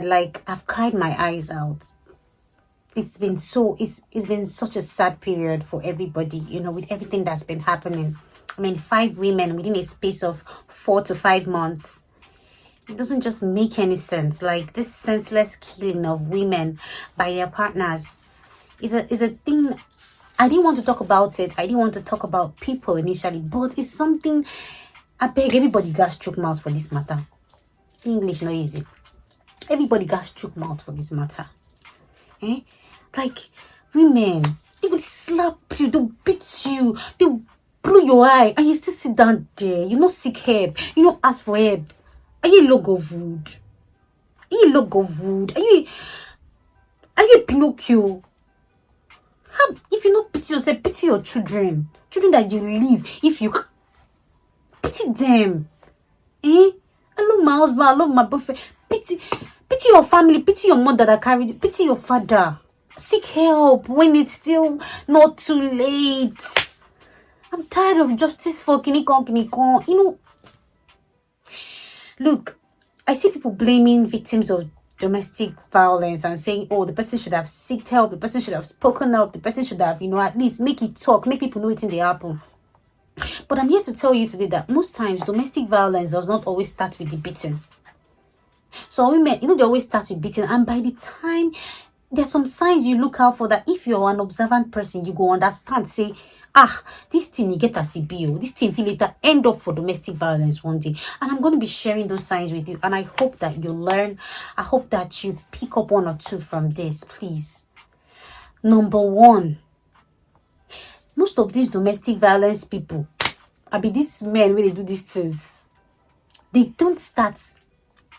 Like, I've cried my eyes out. It's been such a sad period for everybody, with everything that's been happening. I mean, 5 women within a space of 4 to 5 months. It doesn't just make any sense. Like, this senseless killing of women by their partners is a thing. I didn't want to talk about it. I didn't want to talk about people initially, but it's something I beg everybody got choke mouth for this matter. English no easy. Everybody got choke mouth for this matter. Like, women, they will slap you, they'll beat you, they'll blow your eye, and you still sit down there. You not seek help, you not ask for help. Are you a log of wood? Are you a log of wood? Are you a Pinocchio? If you not pity yourself, pity your children that you leave. If you pity them, I love my husband, I love my boyfriend. Pity your family, pity your mother that carried you, pity your father. Seek help when it's still not too late. I'm tired of justice for kinikon. Look, I see people blaming victims of domestic violence and saying, oh, the person should have sought help, the person should have spoken up, the person should have, at least make it talk, make people know it's in the apple. But I'm here to tell you today that most times domestic violence does not always start with the beating. So women, they always start with beating, and by the time there's some signs you look out for that if you're an observant person, you go understand, say, this thing you get as a BO, this thing will later end up for domestic violence one day. And I'm going to be sharing those signs with you, and I hope that you learn. I hope that you pick up one or two from this, please. Number one, most of these domestic violence people, these men when they do these things, they don't start,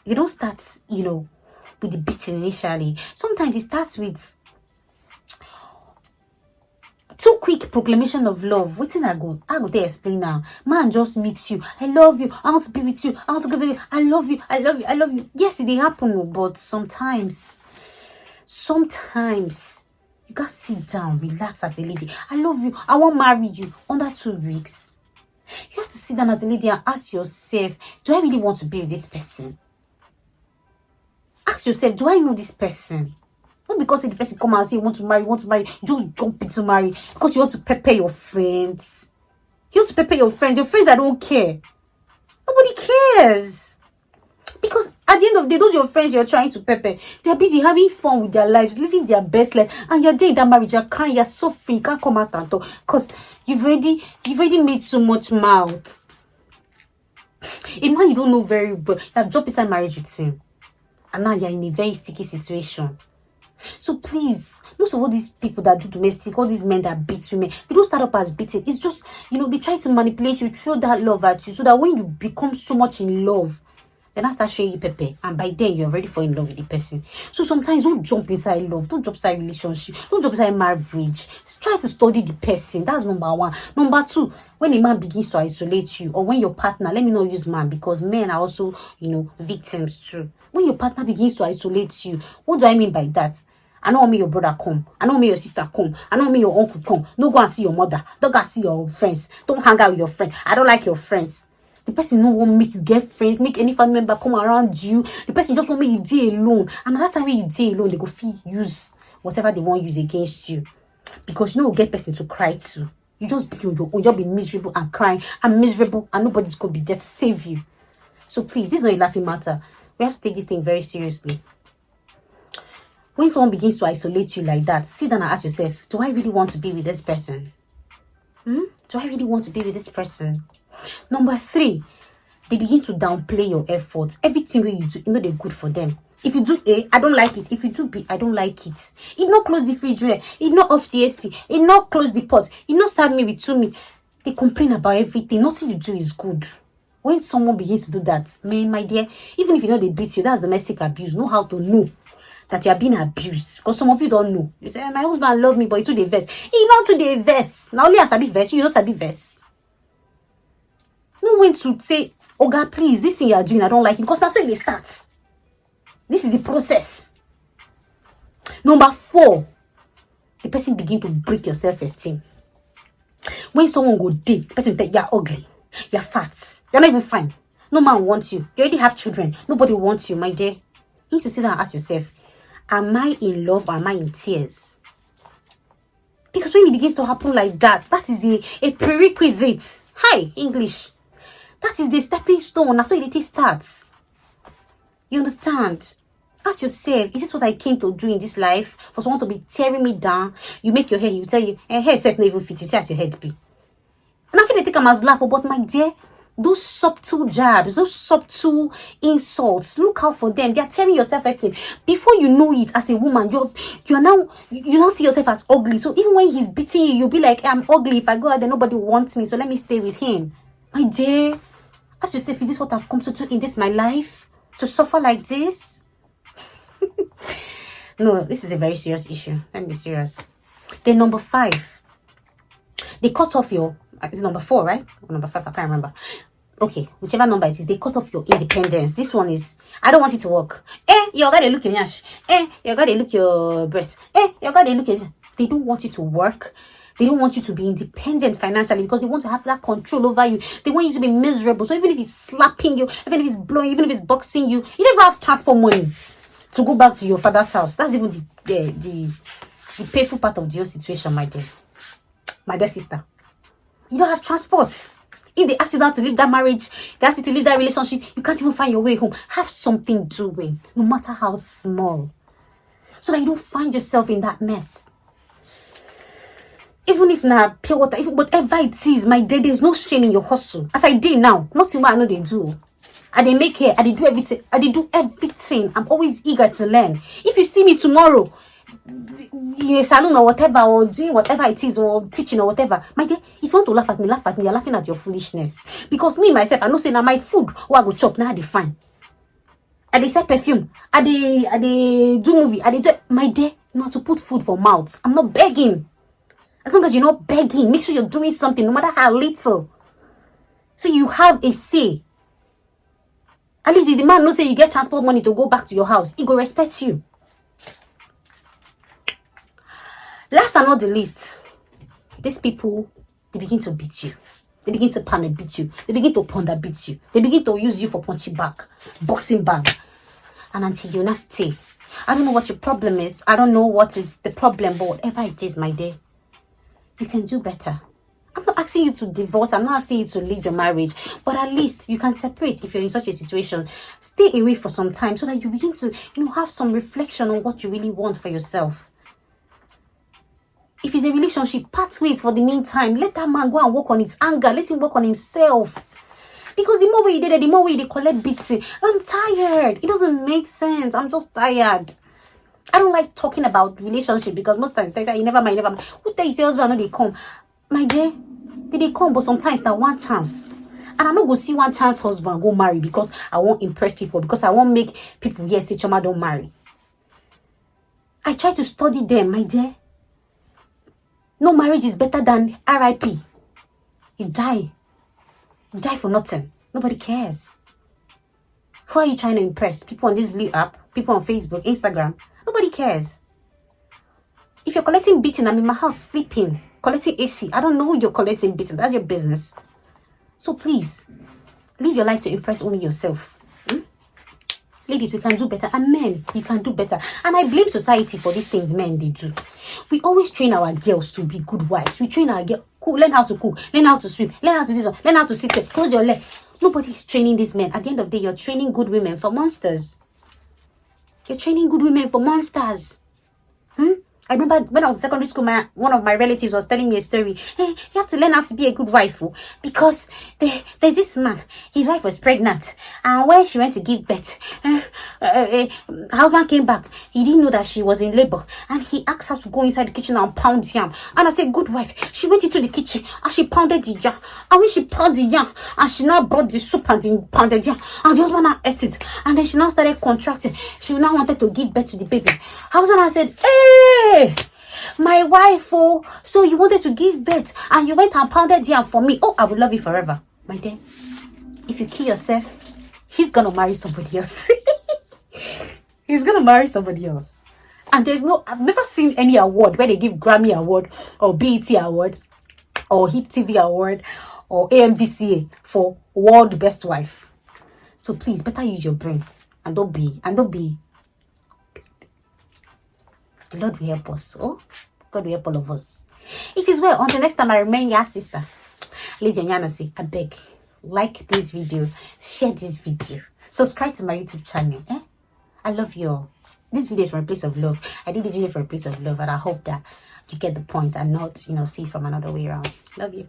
with the beating initially. Sometimes it starts with too quick proclamation of love. Waiting I go there explain now. Man just meets you. I love you. I want to be with you. I want to go to you. I love you. I love you. I love you. Yes, it happen, but sometimes you gotta sit down, relax as a lady. I love you. I won't marry you under 2 weeks. You have to sit down as a lady and ask yourself, do I really want to be with this person? Ask yourself, do I know this person? Not because the person come and say you want to marry, you just jump into marry because you want to pepper your friends. You want to pepper your friends that don't care. Nobody cares. Because at the end of the day, those your friends you're trying to pepper, they're busy having fun with their lives, living their best life, and you're there in that marriage, you're crying, you're suffering, you can't come out and talk because you've already made so much mouth. A man you don't know very well, you have jumped inside marriage with him, and now you're in a very sticky situation. So please, most of all these people that do domestic, all these men that beat women, they don't start up as beating. It's just, they try to manipulate you, throw that love at you, so that when you become so much in love, then I start showing you pepper, and by then you're ready for in love with the person. So sometimes don't jump inside love, don't jump inside relationship, don't jump inside marriage. Try to study the person. That's number one. Number two, when a man begins to isolate you, or when your partner, let me not use man because men are also, victims too. When your partner begins to isolate you, what do I mean by that? I don't want me your brother come. I don't want me your sister come. I don't want me your uncle come. No go and see your mother. Don't go and see your friends. Don't hang out with your friends. I don't like your friends. The person no want make you get friends, make any family member come around you. The person just want make you deal alone. And at that time when you deal alone, they go feel use whatever they want use against you. Because you get person to cry to. You just be on your own. You'll be miserable and crying and miserable, and nobody's gonna be there to save you. So please, this is not a laughing matter. We have to take this thing very seriously. When someone begins to isolate you like that, sit down and ask yourself, do I really want to be with this person? Do I really want to be with this person? Number 3, they begin to downplay your efforts. Everything you do, they're good for them. If you do A, I don't like it. If you do B, I don't like it. It not close the refrigerator. It not off the AC. It not close the pot. It not serve me with 2 meat. They complain about everything. Nothing you do is good. When someone begins to do that, man, my dear, even if they beat you, that's domestic abuse. Know how to know that you are being abused, because some of you don't know. You say, my husband love me, but he to the verse. He not to the verse. Now only as I be verse, you don't be verse. No when to say, oh God, please, this thing you are doing, I don't like it, because that's where it starts. This is the process. Number 4, the person begin to break your self-esteem. When someone go deep, the person tell you're ugly, you're fat, you're not even fine. No man wants you. You already have children. Nobody wants you, my dear. You need to sit down and ask yourself, am I in love or am I in tears? Because when it begins to happen like that, that is a prerequisite. Hi, English. That is the stepping stone. That's how it starts. You understand? Ask yourself, is this what I came to do in this life? For someone to be tearing me down? You make your hair, you tell you, hair self never even fit. You say as your head be. And I feel they think I'm as laughable, but my dear, those subtle jabs, those subtle insults, look out for them. They are tearing your self-esteem. Before you know it, as a woman, you now see yourself as ugly. So even when he's beating you, you'll be like, I'm ugly. If I go out there, nobody wants me. So let me stay with him. My dear, ask yourself, is this what I've come to do in this my life? To suffer like this? No, this is a very serious issue. Let me be serious. Then number 5, they cut off your, it's number 4, right? Or number 5, I can't remember. Okay, whichever number it is, they cut off your independence. This one is, I don't want you to work. You gotta look your nyash. You gotta look your breast. You gotta look your... They don't want you to work. They don't want you to be independent financially because they want to have that control over you. They want you to be miserable. So even if he's slapping you, even if he's blowing, even if he's boxing you, you never have transport money to go back to your father's house. That's even the painful part of the whole situation, my dear sister. You don't have transport. If they ask you now to leave that marriage, they ask you to leave that relationship, you can't even find your way home. Have something doing, no matter how small, so that you don't find yourself in that mess. Even if na pure water, even whatever it is, my dear, there's no shame in your hustle. As I did now, nothing what I know they do. I they make hair, I they do everything. I they do everything. I'm always eager to learn. If you see me tomorrow in a salon or whatever, or doing whatever it is, or teaching or whatever, my dear, if you want to laugh at me, laugh at me. You're laughing at your foolishness. Because me myself, I know say now my food what I go chop now they fine. I they sell perfume. I they do movie. I they do, my dear, not to put food for mouths. I'm not begging. As long as you're not begging, make sure you're doing something, no matter how little. So you have a say. At least if the man knows say you get transport money to go back to your house, he go respect you. Last and not the least, these people, they begin to beat you. They begin to panic beat you. They begin to ponder beat you. They begin to use you for punching bag, boxing bag. And until you not stay. I don't know what your problem is. I don't know what is the problem, but whatever it is, my dear, you can do better. I'm not asking you to divorce. I'm not asking you to leave your marriage. But at least you can separate if you're in such a situation. Stay away for some time so that you begin to, have some reflection on what you really want for yourself. If it's a relationship, part ways for the meantime. Let that man go and work on his anger. Let him work on himself. Because the more way you did it, the more way they collect beating. I'm tired. It doesn't make sense. I'm just tired. I don't like talking about relationship because most times they say, you never mind, never mind. Who tell you say husband, no, they come? My dear, they come, but sometimes that one chance. And I'm not going to see one chance husband go marry because I won't impress people, because I won't make people here say Choma don't marry. I try to study them, my dear. No marriage is better than RIP. You die. You die for nothing. Nobody cares. Who are you trying to impress? People on this blue app? People on Facebook, Instagram? Nobody cares. If you're collecting beating, I'm in my house sleeping, collecting AC. I don't know who you're collecting beating. That's your business. So please, live your life to impress only yourself. Ladies, we can do better. And men, you can do better. And I blame society for these things men, they do. We always train our girls to be good wives. We train our girls, learn how to cook, learn how to swim, learn how to do this one, learn how to sit there, close your leg. Nobody's training these men. At the end of the day, you're training good women for monsters. You're training good women for monsters. I remember when I was in secondary school, one of my relatives was telling me a story. Hey, you have to learn how to be a good wife, because there's this man. His wife was pregnant, and when she went to give birth, her husband came back. He didn't know that she was in labor, and he asked her to go inside the kitchen and pound yam. And I said, good wife. She went into the kitchen and she pounded the yam. And when she pounded the yam, and she now brought the soup and the pounded yam, and the husband now ate it, and then she now started contracting. She now wanted to give birth to the baby. Her husband now said, hey, my wife, so you wanted to give birth and you went and pounded yam for me. Oh, I will love you forever. My dear, if you kill yourself, he's gonna marry somebody else. He's gonna marry somebody else. And I've never seen any award where they give Grammy award or BET award or Hit TV award or AMVCA for world best wife. So please, better use your brain and don't be The Lord will help us. Oh, God will help all of us. It is well. Until next time, I remain your sister, Lady Nyanasi. I beg, like this video, share this video, subscribe to my YouTube channel. I love you all. This video is from a place of love. I did this video from a place of love, and I hope that you get the point and not, see it from another way around. Love you.